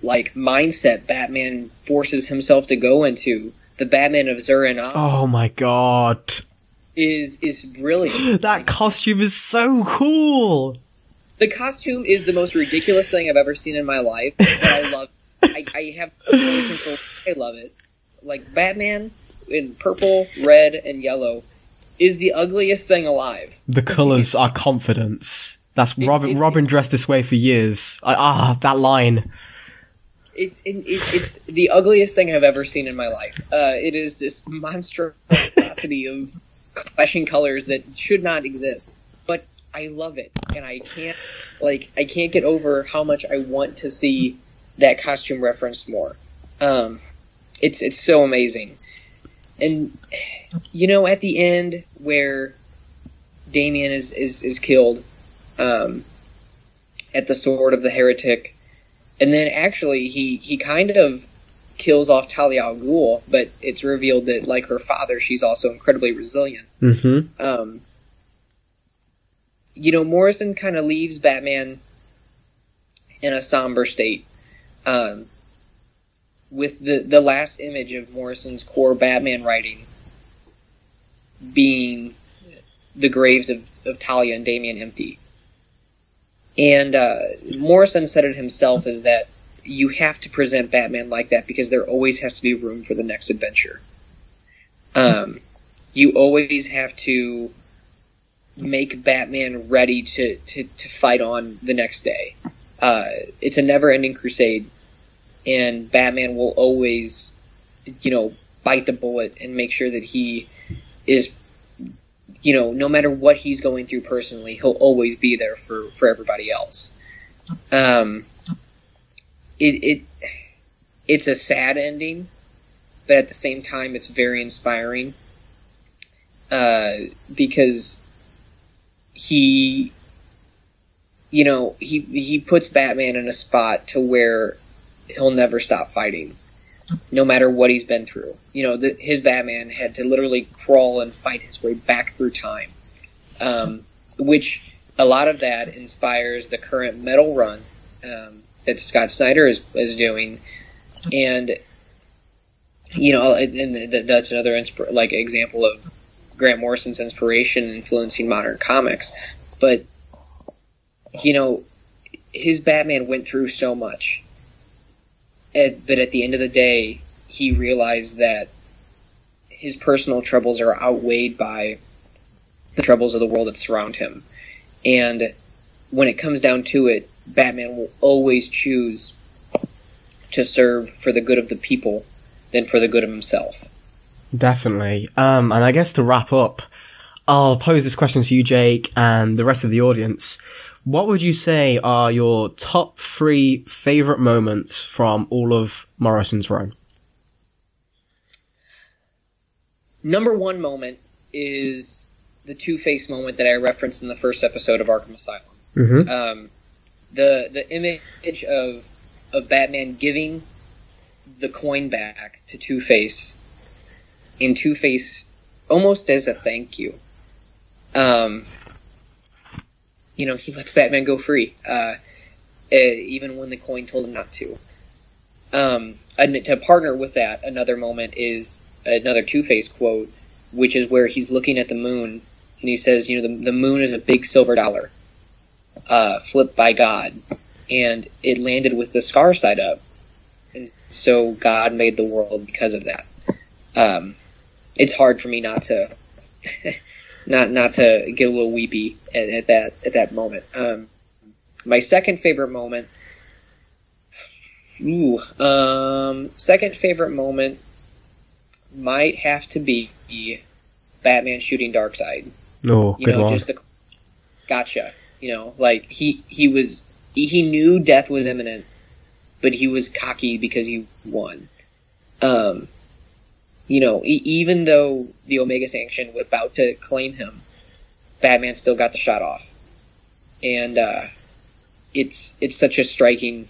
mindset Batman forces himself to go into, the Batman of Zur and Am. Oh my god. is brilliant. That costume is so cool. The costume is the most ridiculous thing I've ever seen in my life, but I love it. I have no control. I love it. Like, Batman in purple, red, and yellow is the ugliest thing alive. The colours are confidence. That's Robin dressed this way for years. That line. It's the ugliest thing I've ever seen in my life. It is this monstrosity of clashing colors that should not exist. But I love it, and I can't get over how much I want to see that costume referenced more. It's so amazing. And at the end where Damian is killed at the sword of the heretic, and then actually he kind of kills off Talia al Ghul, but it's revealed that, like her father, she's also incredibly resilient. Mm-hmm. Morrison kind of leaves Batman in a somber state, with the last image of Morrison's core Batman writing being the graves of Talia and Damian empty. And Morrison said it himself, is that you have to present Batman like that because there always has to be room for the next adventure. You always have to make Batman ready to fight on the next day. It's a never-ending crusade, and Batman will always, bite the bullet and make sure that he is, no matter what he's going through personally, he'll always be there for everybody else. It's a sad ending, but at the same time, it's very inspiring, because he puts Batman in a spot to where he'll never stop fighting, no matter what he's been through. His Batman had to literally crawl and fight his way back through time, which a lot of that inspires the current metal run that Scott Snyder is doing, and that's another example of Grant Morrison's inspiration influencing modern comics. But his Batman went through so much, but at the end of the day, he realized that his personal troubles are outweighed by the troubles of the world that surround him. And when it comes down to it, Batman will always choose to serve for the good of the people than for the good of himself. Definitely. And I guess to wrap up, I'll pose this question to you, Jake, and the rest of the audience. What would you say are your top 3 favourite moments from all of Morrison's run? Number 1 moment is the Two-Face moment that I referenced in the first episode of Arkham Asylum. Mm-hmm. The image of Batman giving the coin back to Two-Face, and Two-Face almost as a thank you. He lets Batman go free, even when the coin told him not to. And to partner with that, another moment is another Two-Face quote, which is where he's looking at the moon, and he says, the moon is a big silver dollar, flipped by God, and it landed with the scar side up, and so God made the world because of that. It's hard for me not to not to get a little weepy at that moment. My second favorite moment. Second favorite moment might have to be Batman shooting Darkseid. Oh, good one. Just gotcha. He knew death was imminent, but he was cocky because he won. Even though the Omega Sanction was about to claim him, Batman still got the shot off, and it's such a striking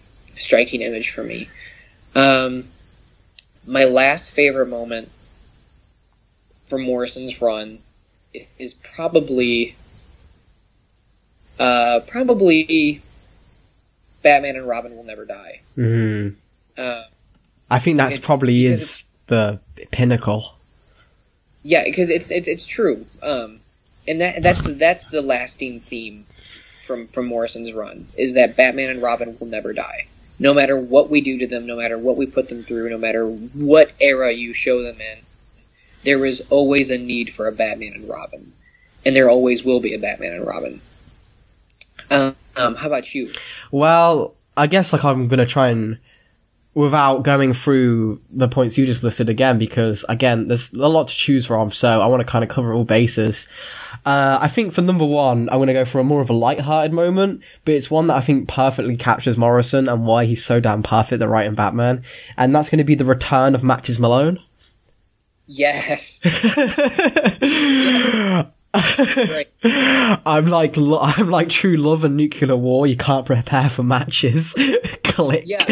image for me. My last favorite moment from Morrison's run is probably Batman and Robin Will Never Die. I think that's probably is the pinnacle. Yeah, because it's true. And that's the lasting theme from Morrison's run, is that Batman and Robin will never die. No matter what we do to them, no matter what we put them through, no matter what era you show them in, there is always a need for a Batman and Robin. And there always will be a Batman and Robin. How about you? Well, I guess I'm going to try and, without going through the points you just listed again, because, again, there's a lot to choose from, so I want to kind of cover all bases. I think for number one, I'm going to go for a more of a light-hearted moment, but it's one that I think perfectly captures Morrison and why he's so damn perfect at writing Batman, and that's going to be the return of Matches Malone. Yes. Yeah. Right. I'm like True Love and Nuclear War. You can't prepare for matches. Click. Yeah.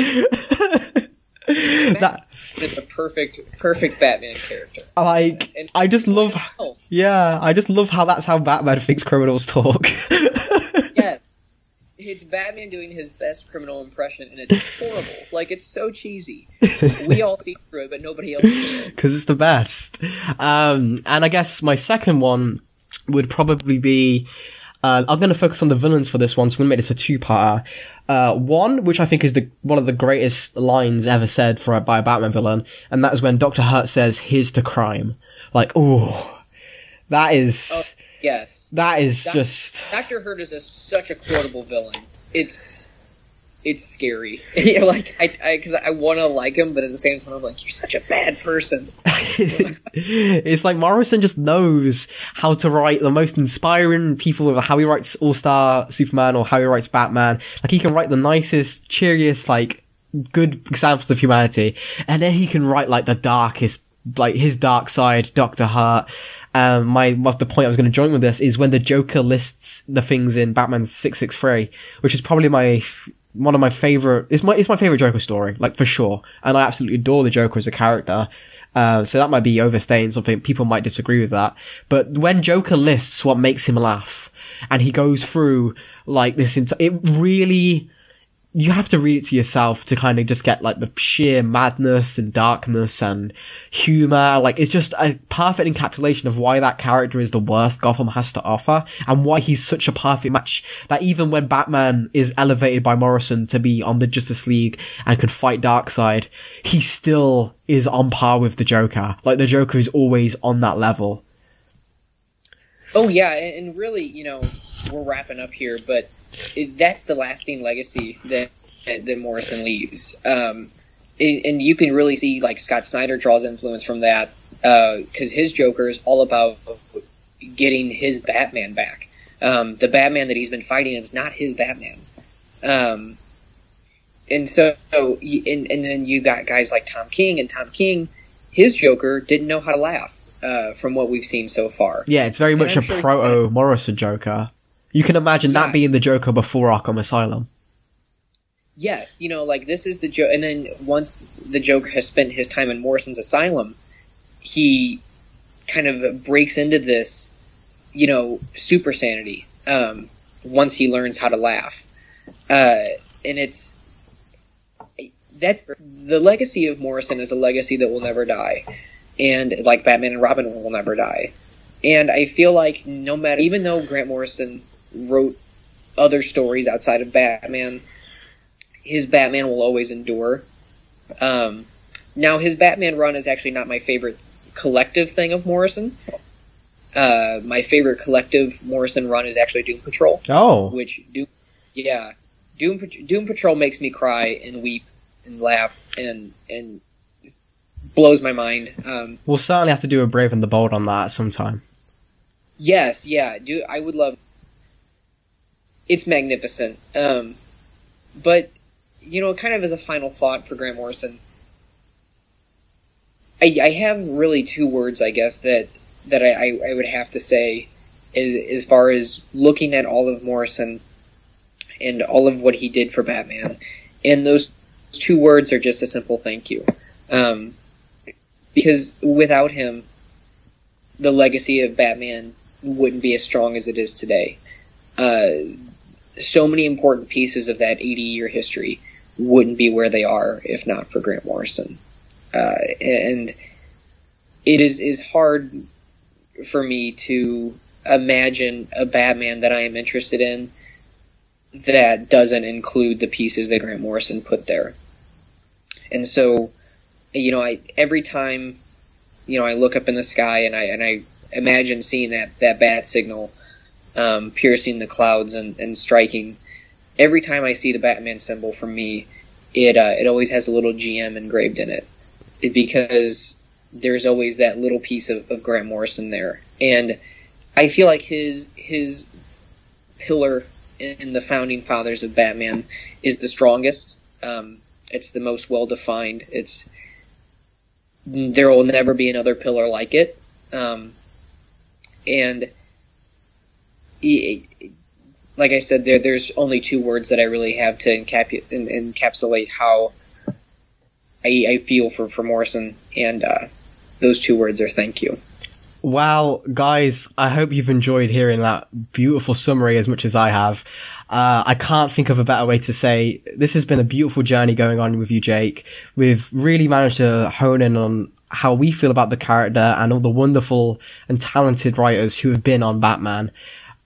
That is a perfect Batman character. I just love how that's how Batman thinks criminals talk. Yeah. It's Batman doing his best criminal impression, and it's horrible. It's so cheesy. We all see through it, but nobody else sees it. Because it's the best. And I guess my second one would probably be... I'm going to focus on the villains for this one, so I'm going to make this a two-parter. One, which I think is one of the greatest lines ever said by a Batman villain, and that is when Dr. Hurt says, "Here's to crime." That is... Oh, yes. That is just... Dr. Hurt is such a quotable villain. It's scary. Because I want to like him, but at the same time, I'm like, you're such a bad person. It's like Morrison just knows how to write the most inspiring people, how he writes All-Star Superman or how he writes Batman. He can write the nicest, cheeriest, good examples of humanity, and then he can write the darkest, his dark side, Dr. Hurt. The point I was going to join with this is when the Joker lists the things in Batman 663, which is probably one of my favorite. It's my favorite Joker story, for sure. And I absolutely adore the Joker as a character. So that might be overstaying something. People might disagree with that. But when Joker lists what makes him laugh, and he goes through this, it really, you have to read it to yourself to kind of just get the sheer madness and darkness and humor. It's just a perfect encapsulation of why that character is the worst Gotham has to offer, and why he's such a perfect match that even when Batman is elevated by Morrison to be on the Justice League and can fight Darkseid, he still is on par with the Joker. The Joker is always on that level. Oh yeah, and really, we're wrapping up here, but that's the lasting legacy that Morrison leaves. And you can really see, Scott Snyder draws influence from that, because his Joker is all about getting his Batman back. The Batman that he's been fighting is not his Batman. And then you got guys like Tom King, and Tom King, his Joker didn't know how to laugh, from what we've seen so far. Yeah, it's very much a proto-Morrison Joker. You can imagine that being the Joker before Arkham Asylum. Yes, this is the Joker, and then once the Joker has spent his time in Morrison's asylum, he kind of breaks into this, super sanity, once he learns how to laugh. And that's the legacy of Morrison is a legacy that will never die. And Batman and Robin will never die. And I feel like even though Grant Morrison wrote other stories outside of Batman, his Batman will always endure. Now, his Batman run is actually not my favorite collective thing of Morrison. My favorite collective Morrison run is actually Doom Patrol. Oh. Doom Patrol makes me cry and weep and laugh and blows my mind. We'll certainly have to do a Brave and the Bold on that sometime. Yes, yeah, I would love. It's magnificent. But kind of as a final thought for Grant Morrison, I have really two words, I guess, that I would have to say as far as looking at all of Morrison and all of what he did for Batman. And those two words are just a simple thank you. Because without him, the legacy of Batman wouldn't be as strong as it is today. So many important pieces of that 80-year history wouldn't be where they are if not for Grant Morrison. And it is hard for me to imagine a Batman that I am interested in that doesn't include the pieces that Grant Morrison put there. And so, every time, I look up in the sky and I imagine seeing that bat signal piercing the clouds and striking. Every time I see the Batman symbol, for me, it always has a little GM engraved in it, because there's always that little piece of Grant Morrison there. And I feel like his pillar in the founding fathers of Batman is the strongest. It's the most well defined. There will never be another pillar like it. And like I said, there's only two words that I really have to encapsulate how I feel for Morrison, and those two words are thank you. Wow, guys, I hope you've enjoyed hearing that beautiful summary as much as I have. I can't think of a better way to say this has been a beautiful journey going on with you, Jake. We've really managed to hone in on how we feel about the character and all the wonderful and talented writers who have been on Batman,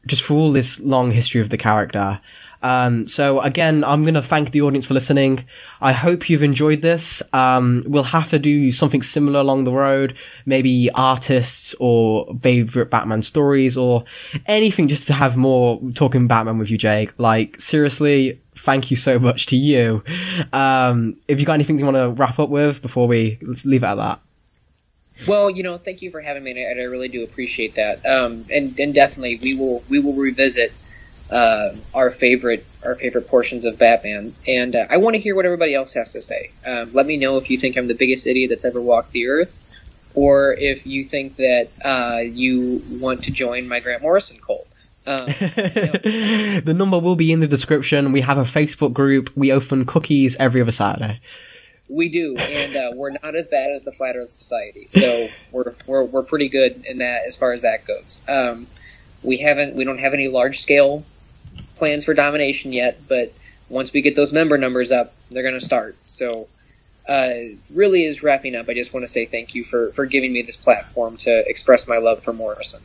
just for all this long history of the character. So again, I'm going to thank the audience for listening. I hope you've enjoyed this. We'll have to do something similar along the road, maybe artists or favorite Batman stories or anything, just to have more talking Batman with you, Jake. Like, seriously, thank you so much to you. If you got anything you want to wrap up with before let's leave it at that. Well, thank you for having me, and I really do appreciate that. And definitely we will revisit our favorite portions of Batman, and I want to hear what everybody else has to say. Let me know if you think I'm the biggest idiot that's ever walked the earth, or if you think that you want to join my Grant Morrison cult. The number will be in the description. We have a Facebook group. We open cookies every other Saturday. We do, and we're not as bad as the Flat Earth Society, so we're pretty good in that as far as that goes. We don't have any large scale plans for domination yet, but once we get those member numbers up, they're going to start. So, really is wrapping up. I just want to say thank you for giving me this platform to express my love for Morrison.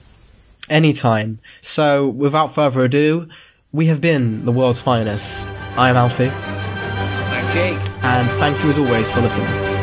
Anytime. So, without further ado, we have been the world's finest. I am Alfie. I'm Jake. And thank you as always for listening.